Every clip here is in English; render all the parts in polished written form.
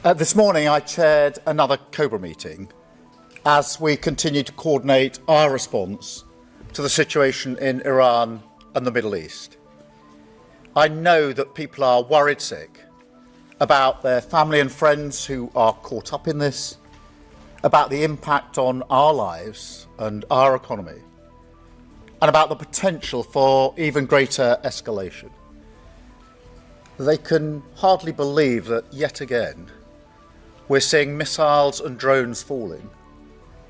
This morning I chaired another COBRA meeting as we continue to coordinate our response to the situation in Iran and the Middle East. I know that people are worried sick about their family and friends who are caught up in this, about the impact on our lives and our economy, and about the potential for even greater escalation. They can hardly believe that yet again we're seeing missiles and drones falling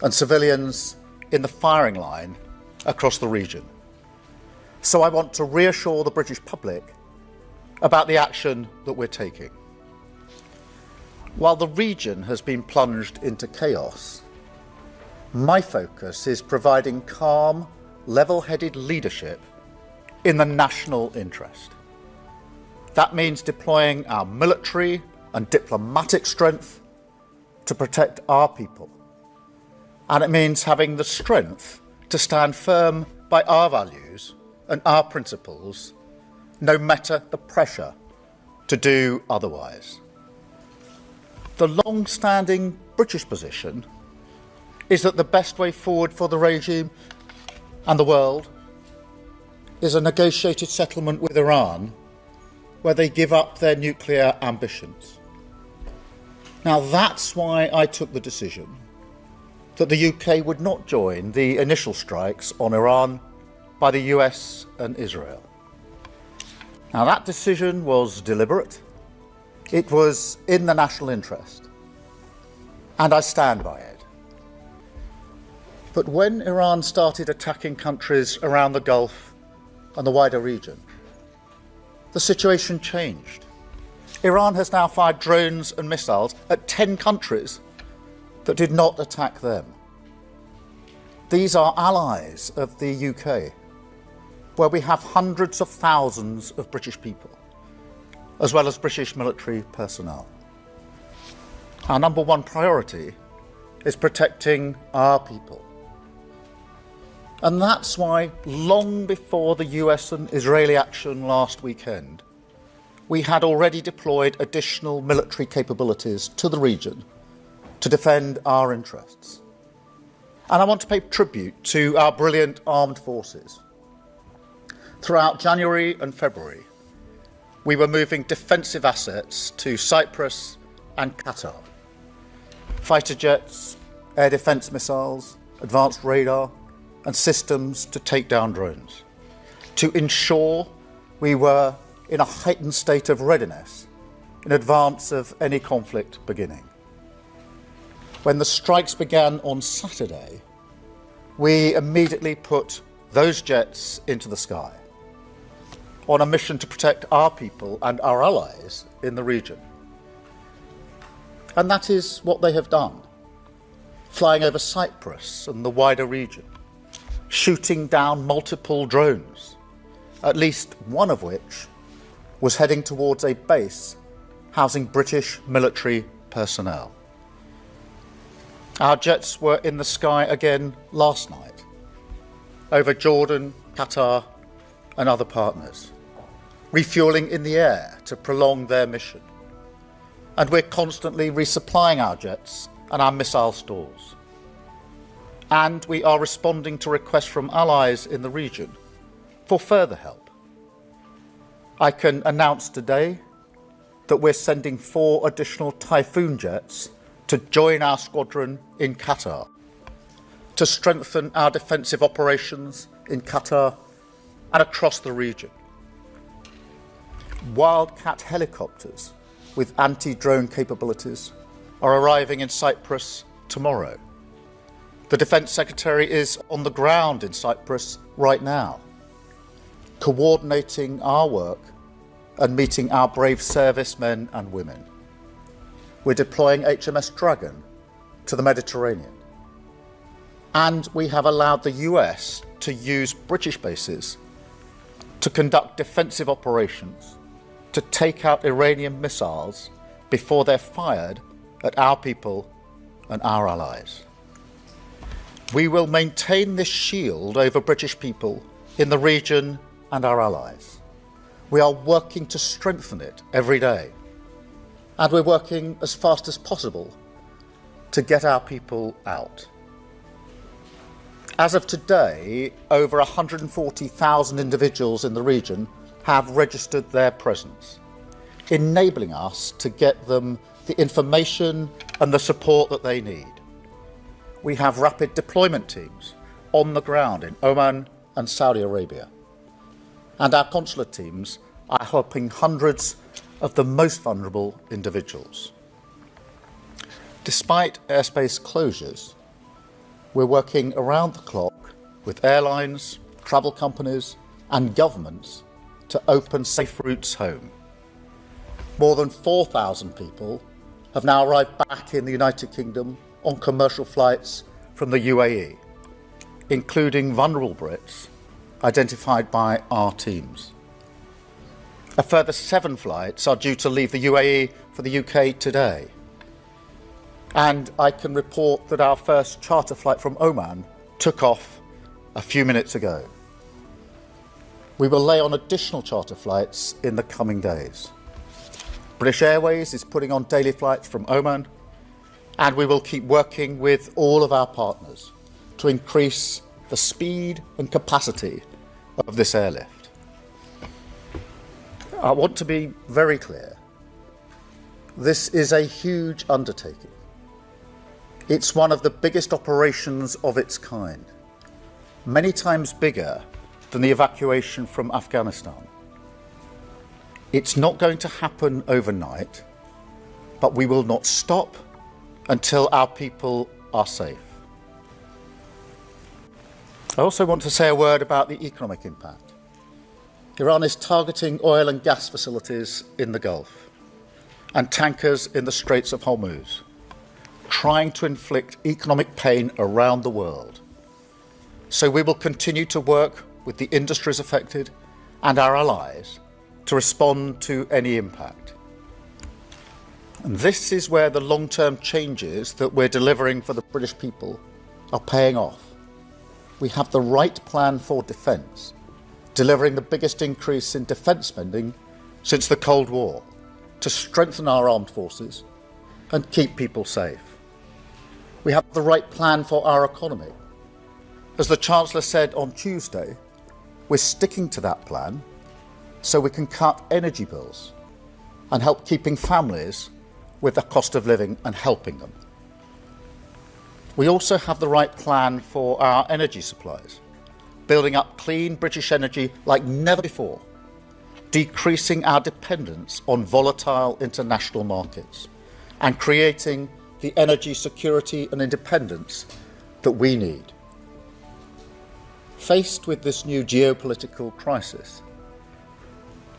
and civilians in the firing line across the region. So I want to reassure the British public about the action that we're taking. While the region has been plunged into chaos, my focus is providing calm, level-headed leadership in the national interest. That means deploying our military and diplomatic strength to protect our people. And it means having the strength to stand firm by our values and our principles, no matter the pressure to do otherwise. The long-standing British position is that the best way forward for the regime and the world is a negotiated settlement with Iran where they give up their nuclear ambitions. Now that's why I took the decision that the UK would not join the initial strikes on Iran by the US and Israel. Now that decision was deliberate, it was in the national interest, and I stand by it. But when Iran started attacking countries around the Gulf and the wider region, the situation changed. Iran has now fired drones and missiles at 10 countries that did not attack them. These are allies of the UK, where we have hundreds of thousands of British people, as well as British military personnel. Our number one priority is protecting our people. And that's why, long before the US and Israeli action last weekend, we had already deployed additional military capabilities to the region to defend our interests. And I want to pay tribute to our brilliant armed forces. Throughout January and February, we were moving defensive assets to Cyprus and Qatar. Fighter jets, air defence missiles, advanced radar, and systems to take down drones, to ensure we were in a heightened state of readiness in advance of any conflict beginning. When the strikes began on Saturday, we immediately put those jets into the sky on a mission to protect our people and our allies in the region. And that is what they have done, flying over Cyprus and the wider region, shooting down multiple drones, at least one of which was heading towards a base housing British military personnel. Our jets were in the sky again last night, over Jordan, Qatar, and other partners, refuelling in the air to prolong their mission. And we're constantly resupplying our jets and our missile stores. And we are responding to requests from allies in the region for further help. I can announce today that we're sending 4 additional Typhoon jets to join our squadron in Qatar, to strengthen our defensive operations in Qatar and across the region. Wildcat helicopters with anti-drone capabilities are arriving in Cyprus tomorrow. The Defence Secretary is on the ground in Cyprus right now, coordinating our work and meeting our brave servicemen and women. We're deploying HMS Dragon to the Mediterranean. And we have allowed the US to use British bases to conduct defensive operations to take out Iranian missiles before they're fired at our people and our allies. We will maintain this shield over British people in the region and our allies. We are working to strengthen it every day. and we're working as fast as possible to get our people out. As of today, over 140,000 individuals in the region have registered their presence, enabling us to get them the information and the support that they need. We have rapid deployment teams on the ground in Oman and Saudi Arabia. And our consular teams are helping hundreds of the most vulnerable individuals. Despite airspace closures, we're working around the clock with airlines, travel companies and governments to open safe routes home. More than 4,000 people have now arrived back in the United Kingdom on commercial flights from the UAE, including vulnerable Brits identified by our teams. A further 7 flights are due to leave the UAE for the UK today. And I can report that our first charter flight from Oman took off a few minutes ago. We will lay on additional charter flights in the coming days. British Airways is putting on daily flights from Oman, and we will keep working with all of our partners to increase the speed and capacity of this airlift. I want to be very clear. This is a huge undertaking. It's one of the biggest operations of its kind, many times bigger than the evacuation from Afghanistan. It's not going to happen overnight, but we will not stop until our people are safe. I also want to say a word about the economic impact. Iran is targeting oil and gas facilities in the Gulf and tankers in the Straits of Hormuz, trying to inflict economic pain around the world. So we will continue to work with the industries affected and our allies to respond to any impact. And this is where the long-term changes that we're delivering for the British people are paying off. We have the right plan for defence, delivering the biggest increase in defence spending since the Cold War, to strengthen our armed forces and keep people safe. We have the right plan for our economy. As the Chancellor said on Tuesday, we're sticking to that plan so we can cut energy bills and help keeping families with the cost of living and helping them. We also have the right plan for our energy supplies, building up clean British energy like never before, decreasing our dependence on volatile international markets, and creating the energy security and independence that we need. Faced with this new geopolitical crisis,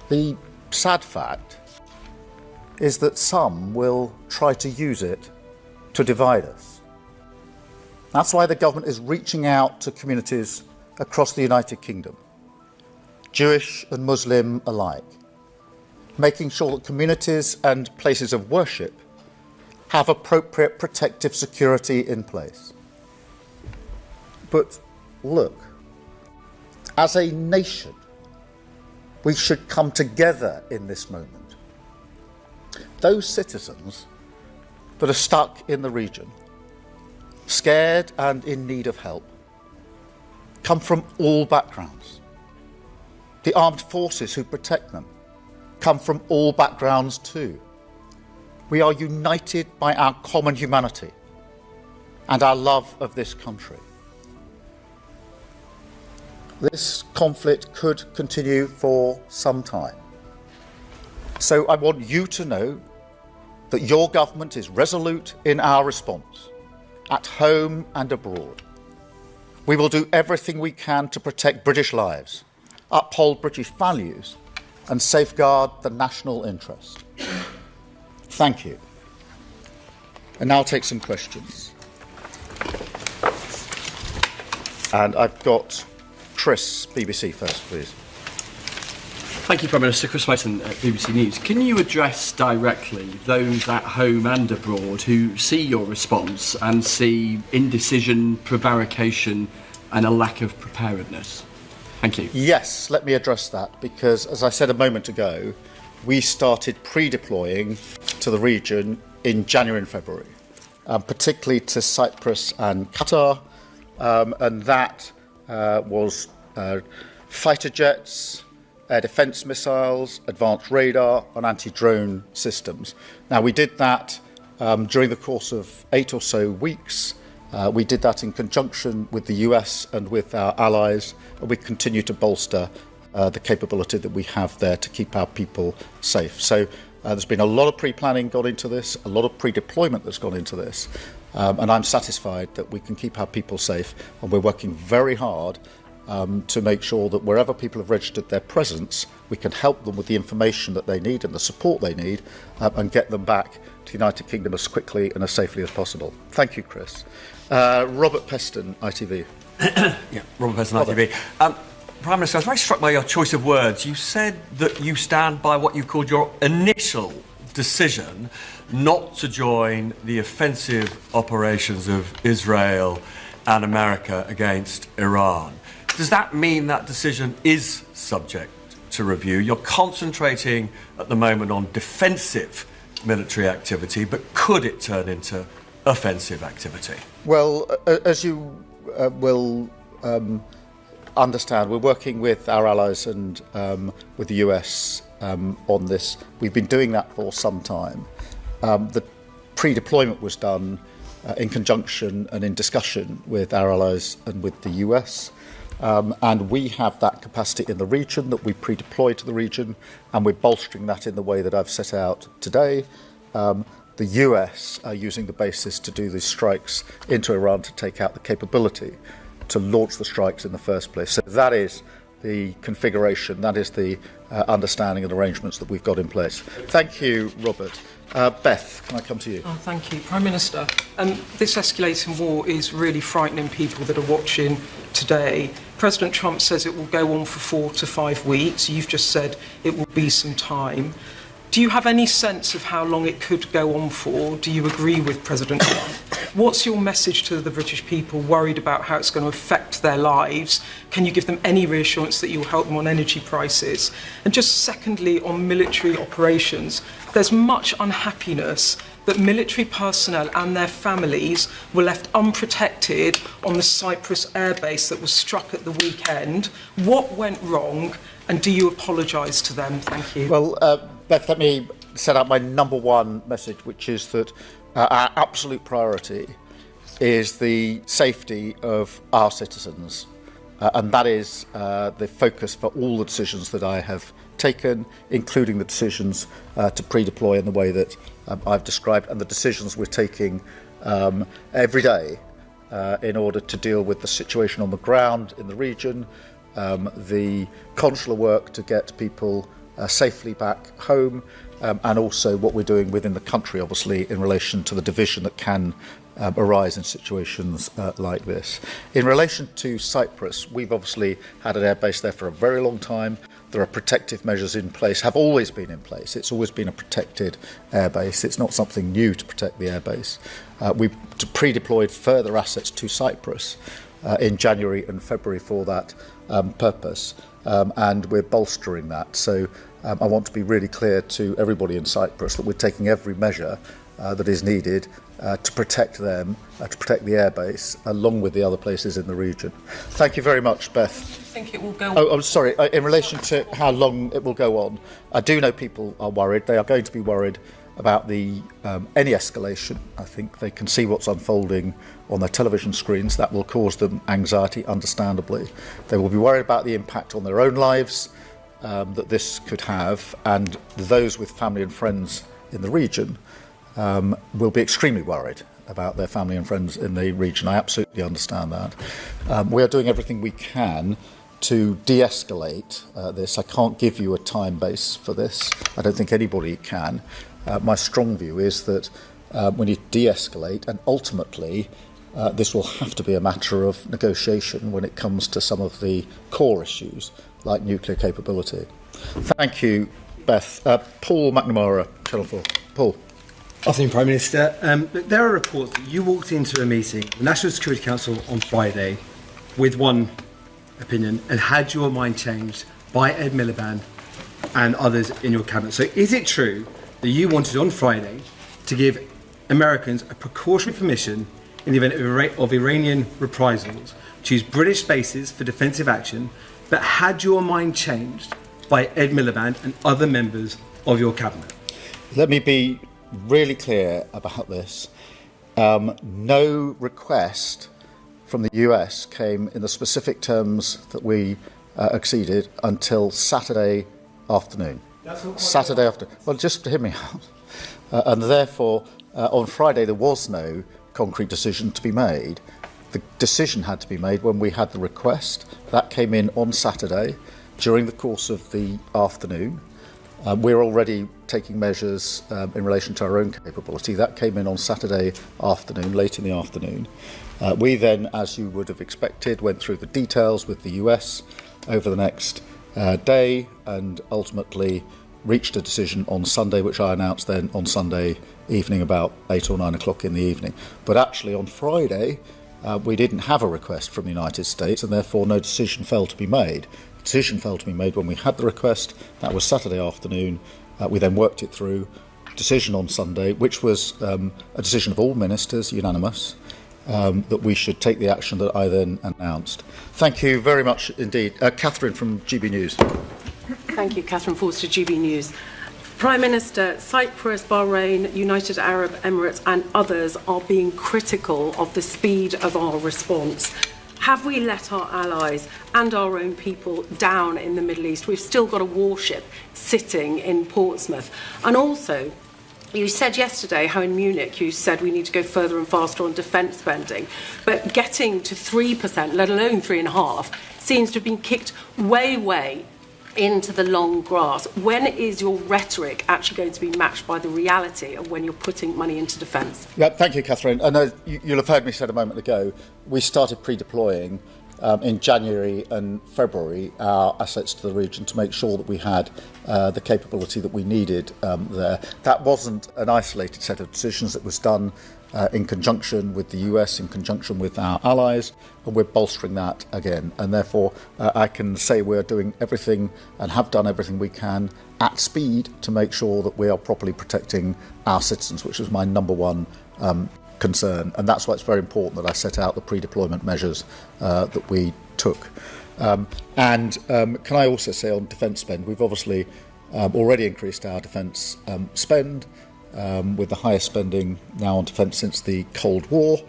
the sad fact is that some will try to use it to divide us. That's why the government is reaching out to communities across the United Kingdom, Jewish and Muslim alike, making sure that communities and places of worship have appropriate protective security in place. But look, as a nation, we should come together in this moment. Those citizens that are stuck in the region, scared and in need of help, come from all backgrounds. The armed forces who protect them come from all backgrounds too. We are united by our common humanity and our love of this country. This conflict could continue for some time. So I want you to know that your government is resolute in our response, at home and abroad. We will do everything we can to protect British lives, uphold British values, and safeguard the national interest. Thank you. And now I'll take some questions. And I've got Chris, BBC first, please. Thank you, Prime Minister. Chris Whiten at BBC News. Can you address directly those at home and abroad who see your response and see indecision, prevarication and a lack of preparedness? Thank you. Yes, let me address that, because as I said a moment ago, we started pre-deploying to the region in January and February, particularly to Cyprus and Qatar, and that was fighter jets, air defence missiles, advanced radar and anti-drone systems. Now, we did that during the course of 8 or so weeks. We did that in conjunction with the US and with our allies, and we continue to bolster the capability that we have there to keep our people safe. So there's been a lot of pre-planning gone into this, a lot of pre-deployment that's gone into this, and I'm satisfied that we can keep our people safe, and we're working very hard to make sure that wherever people have registered their presence, we can help them with the information that they need and the support they need, and get them back to the United Kingdom as quickly and as safely as possible. Thank you, Chris. Robert Peston, ITV. Yeah, Robert Peston, ITV. Prime Minister, I was very struck by your choice of words. You said that you stand by what you called your initial decision not to join the offensive operations of Israel and America against Iran. Does that mean that decision is subject to review? You're concentrating at the moment on defensive military activity, but could it turn into offensive activity? Well, as you will understand, we're working with our allies and with the US on this. We've been doing that for some time. The pre-deployment was done in conjunction and in discussion with our allies and with the US. And we have that capacity in the region that we pre-deploy to the region, and we're bolstering that in the way that I've set out today. The US are using the basis to do these strikes into Iran to take out the capability to launch the strikes in the first place. So that is the configuration, that is the understanding and arrangements that we've got in place. Thank you, Robert. Beth, can I come to you? Oh, thank you. Prime Minister, this escalating war is really frightening people that are watching today. President Trump says it will go on for 4 to 5 weeks. You've just said it will be some time. Do you have any sense of how long it could go on for? Do you agree with President Trump? What's your message to the British people worried about how it's going to affect their lives? Can you give them any reassurance that you'll help them on energy prices? And just secondly, on military operations, there's much unhappiness that military personnel and their families were left unprotected on the Cyprus airbase that was struck at the weekend. What went wrong, and do you apologise to them? Thank you. Well, Beth, let me set out my number one message, which is that our absolute priority is the safety of our citizens. And that is the focus for all the decisions that I have taken, including the decisions to pre-deploy in the way that I've described, and the decisions we're taking every day in order to deal with the situation on the ground in the region, the consular work to get people safely back home, and also what we're doing within the country, obviously, in relation to the division that can arise in situations like this. In relation to Cyprus, we've obviously had an airbase there for a very long time. There are protective measures in place, have always been in place. It's always been a protected airbase. It's not something new to protect the airbase. We've pre-deployed further assets to Cyprus in January and February for that purpose, and we're bolstering that. So I want to be really clear to everybody in Cyprus that we're taking every measure that is needed to protect them, to protect the airbase, along with the other places in the region. Thank you very much, Beth. Do you think it will go on? Oh, I'm sorry. In relation to how long it will go on, I do know people are worried. They are going to be worried about the any escalation. I think they can see what's unfolding on their television screens. That will cause them anxiety, understandably. They will be worried about the impact on their own lives that this could have, and those with family and friends in the region will be extremely worried about their family and friends in the region. I absolutely understand that. We are doing everything we can to de-escalate this. I can't give you a time base for this. I don't think anybody can. My strong view is that we need to de-escalate, and ultimately this will have to be a matter of negotiation when it comes to some of the core issues like nuclear capability. Thank you, Beth. Paul McNamara, Channel 4. Paul. Afternoon, Prime Minister. There are reports that you walked into a meeting, the National Security Council, on Friday with one opinion and had your mind changed by Ed Miliband and others in your cabinet. So is it true that you wanted on Friday to give Americans a precautionary permission in the event of Iranian reprisals to use British bases for defensive action, but had your mind changed by Ed Miliband and other members of your cabinet? Let me be really clear about this. No request from the US came in the specific terms that we acceded until Saturday afternoon. Saturday afternoon. Well, just hear me out. And therefore, on Friday, there was no concrete decision to be made. The decision had to be made when we had the request. That came in on Saturday during the course of the afternoon. We're already taking measures in relation to our own capability. That came in on Saturday afternoon, late in the afternoon. We then, as you would have expected, went through the details with the US over the next day and ultimately reached a decision on Sunday, which I announced then on Sunday evening about 8 or 9 o'clock in the evening. But actually on Friday, we didn't have a request from the United States and therefore no decision fell to be made. The decision fell to be made when we had the request. That was Saturday afternoon. We then worked it through. Decision on Sunday, which was a decision of all ministers, unanimous, that we should take the action that I then announced. Thank you very much indeed. Catherine from GB News. Thank you, Catherine Forster, GB News. Prime Minister, Cyprus, Bahrain, United Arab Emirates and others are being critical of the speed of our response. Have we let our allies and our own people down in the Middle East? We've still got a warship sitting in Portsmouth. And also, you said yesterday how in Munich you said we need to go further and faster on defence spending. But getting to 3%, let alone 3.5%, seems to have been kicked way into the long grass. When is your rhetoric actually going to be matched by the reality of when you're putting money into defence? Yeah, thank you, Catherine. I know you'll have heard me say a moment ago, we started pre-deploying in January and February our assets to the region to make sure that we had the capability that we needed there. That wasn't an isolated set of decisions. It was done in conjunction with the US, in conjunction with our allies, and we're bolstering that again. And therefore, I can say we're doing everything and have done everything we can at speed to make sure that we are properly protecting our citizens, which is my number one concern. And that's why it's very important that I set out the pre-deployment measures that we took. Can I also say on defence spend, we've obviously already increased our defence spend, with the highest spending now on defence since the Cold War.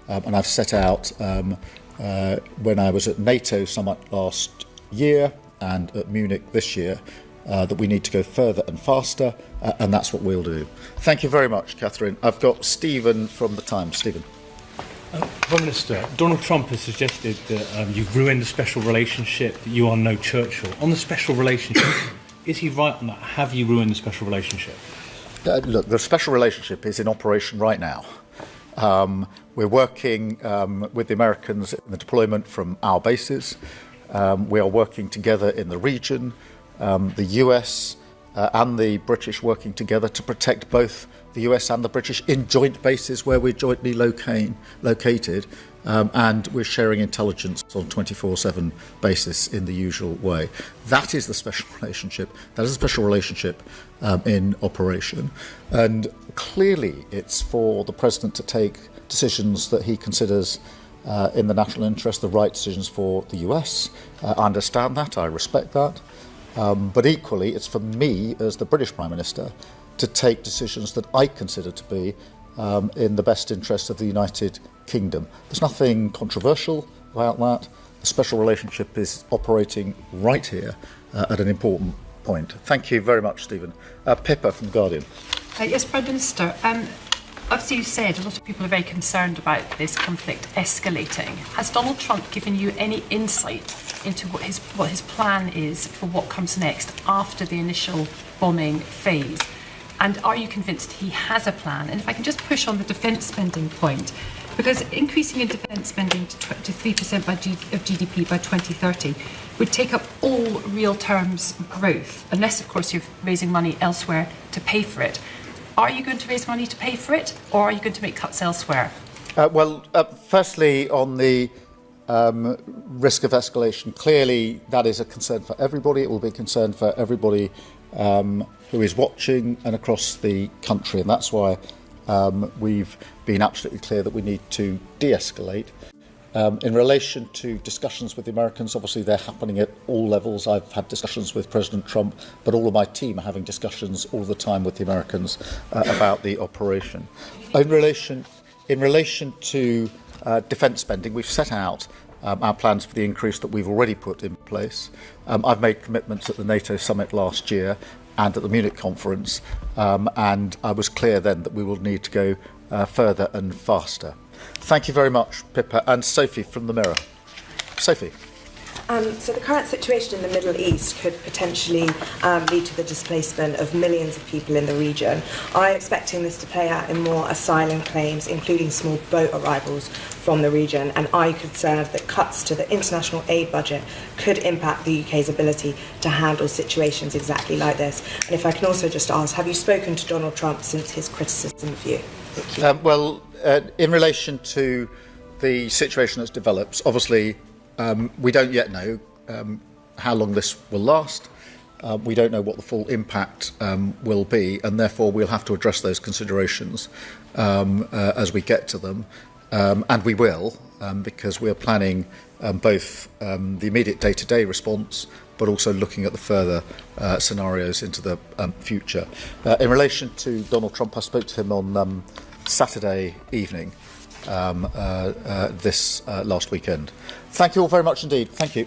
And I've set out, when I was at NATO summit last year and at Munich this year, that we need to go further and faster, and that's what we'll do. Thank you very much, Catherine. I've got Stephen from The Times. Stephen. Prime Minister, Donald Trump has suggested that you've ruined the special relationship, that you are no Churchill. On the special relationship, is he right on that? Have you ruined the special relationship? Look, the special relationship is in operation right now. We're working with the Americans in the deployment from our bases. We are working together in the region. The US and the British working together to protect both the US and the British in joint bases where we're jointly located, and we're sharing intelligence on a 24/7 basis in the usual way. That is the special relationship. That is a special relationship in operation. And clearly it's for the President to take decisions that he considers in the national interest, the right decisions for the US. I understand that, I respect that. But equally, it's for me, as the British Prime Minister, to take decisions that I consider to be in the best interest of the United Kingdom. There's nothing controversial about that. The special relationship is operating right here at an important point. Thank you very much, Stephen. Pippa from The Guardian. Yes, Prime Minister. Obviously, you said a lot of people are very concerned about this conflict escalating. Has Donald Trump given you any insight into what his plan is for what comes next after the initial bombing phase? And are you convinced he has a plan? And if I can just push on the defence spending point, because increasing in defence spending to 3% of GDP by 2030 would take up all real terms growth, unless, of course, you're raising money elsewhere to pay for it. Are you going to raise money to pay for it, or are you going to make cuts elsewhere? Firstly, on the risk of escalation, clearly that is a concern for everybody. It will be a concern for everybody who is watching and across the country, and that's why we've been absolutely clear that we need to de-escalate. In relation to discussions with the Americans, obviously they're happening at all levels. I've had discussions with President Trump, but all of my team are having discussions all the time with the Americans about the operation. In relation to defence spending, we've set out our plans for the increase that we've already put in place. I've made commitments at the NATO summit last year and at the Munich conference, and I was clear then that we will need to go further and faster. Thank you very much, Pippa. And Sophie from the Mirror. Sophie. So the current situation in the Middle East could potentially lead to the displacement of millions of people in the region. Are you expecting this to play out in more asylum claims, including small boat arrivals from the region? And are you concerned that cuts to the international aid budget could impact the UK's ability to handle situations exactly like this? And if I can also just ask, have you spoken to Donald Trump since his criticism of you? Thank you. In relation to the situation that's developed, obviously we don't yet know how long this will last. We don't know what the full impact will be, and therefore we'll have to address those considerations as we get to them. And we will, because we're planning both the immediate day-to-day response, but also looking at the further scenarios into the future. In relation to Donald Trump, I spoke to him on Saturday evening this last weekend. Thank you all very much indeed. Thank you.